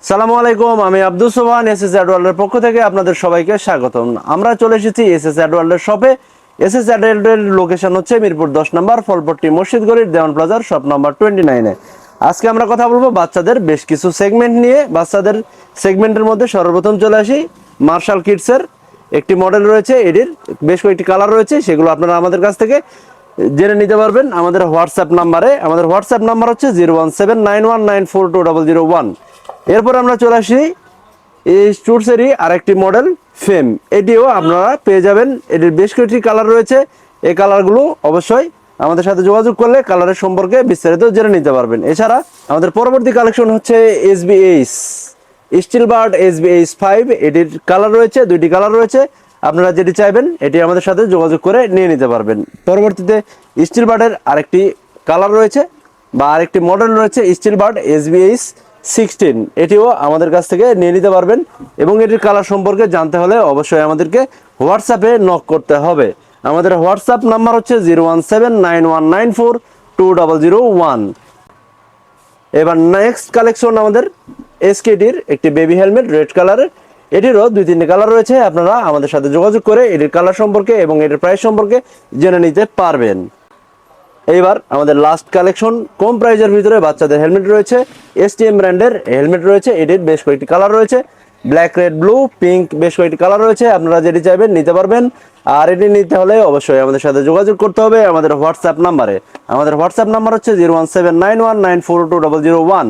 সালামু আলাইকুম, আমি আব্দুল সোবহান এসএস অ্যাডওয়ার্ল্ডের পক্ষ থেকে আপনাদের সবাইকে স্বাগতম। আমরা চলে এসেছি এসএস অ্যাডওয়ার্ল্ডের শপে। এসএস অ্যাডওয়ার্ল্ডের লোকেশন হচ্ছে মিরপুর 10 নম্বর ফলপট্টি মসজিদ গলির দেওয়ান প্লাজার শপ নাম্বার 29-এ। আজকে আমরা কথা বলবো বাচ্চাদের বেশ কিছু সেগমেন্ট নিয়ে। বাচ্চাদের সেগমেন্টের মধ্যে সর্বপ্রথম চলে আসি মার্শাল কিডসের একটি মডেল রয়েছে, এটির বেশ কয়েকটি কালার রয়েছে, সেগুলো আপনারা আমাদের কাছ থেকে জেনে নিতে পারবেন আমাদের হোয়াটসঅ্যাপ নাম্বারে। আমাদের হোয়াটসঅ্যাপ নাম্বার হচ্ছে 01791942001। এরপর আমরা চলে আসি এই স্টুডসেরই আরেকটি মডেল ফেম, এটিও আপনারা পেয়ে যাবেন। এটির বেশ কয়েকটি কালার রয়েছে, এই কালারগুলো অবশ্যই আমাদের সাথে যোগাযোগ করলে কালারের সম্পর্কে বিস্তারিত জেনে নিতে পারবেন। এছাড়া আমাদের পরবর্তী কালেকশন হচ্ছে এসবিএইচ স্টিল বার্ড এসবিএইচ 5। এটির কালার রয়েছে, দুইটি কালার রয়েছে, আপনারা যেটি চাইবেন এটি আমাদের সাথে যোগাযোগ করে নিয়ে নিতে পারবেন। পরবর্তীতে স্টিল বার্ডের আরেকটি কালার রয়েছে বা আরেকটি মডেল রয়েছে স্টিল বার্ড এসবিএইচ 16, এটিও আমাদের কাছ থেকে নিয়ে নিতে পারবেন। এবং এটির কালার সম্পর্কে জানতে হলে অবশ্যই আমাদেরকে হোয়াটসঅ্যাপে নক করতে হবে। আমাদের হোয়াটসঅ্যাপ নাম্বার হচ্ছে 01791942001। এবার নেক্সট কালেকশন আমাদের এসকেটির একটি বেবি হেলমেট রেড কালারের, এটিরও দুই তিনটি কালার রয়েছে, আপনারা আমাদের সাথে যোগাযোগ করে এটির কালার সম্পর্কে এবং এটির প্রাইস সম্পর্কে জেনে নিতে পারবেন। এইবার আমাদের লাস্ট কালেকশন কম প্রাইজের ভিতরে বাচ্চাদের হেলমেট রয়েছে, এসটিএম ব্র্যান্ডের হেলমেট রয়েছে, এটির বেশ কয়েকটি কালার রয়েছে, ব্ল্যাক, রেড, ব্লু, পিঙ্ক, বেশ কয়েকটি কালার রয়েছে, আপনারা যেটি চাইবেন নিতে পারবেন। আর এটি নিতে হলে অবশ্যই আমাদের সাথে যোগাযোগ করতে হবে আমাদের হোয়াটসঅ্যাপ নাম্বারে। আমাদের হোয়াটসঅ্যাপ নাম্বার হচ্ছে 01791942001।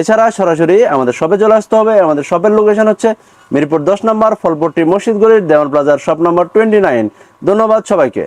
এছাড়া সরাসরি আমাদের শপে চলে আসতে হবে। আমাদের শপের লোকেশন হচ্ছে মিরপুর 10 নম্বর ফলপট্টি মসজিদ গলির দেওয়ান প্লাজার শপ নাম্বার 29। ধন্যবাদ সবাইকে।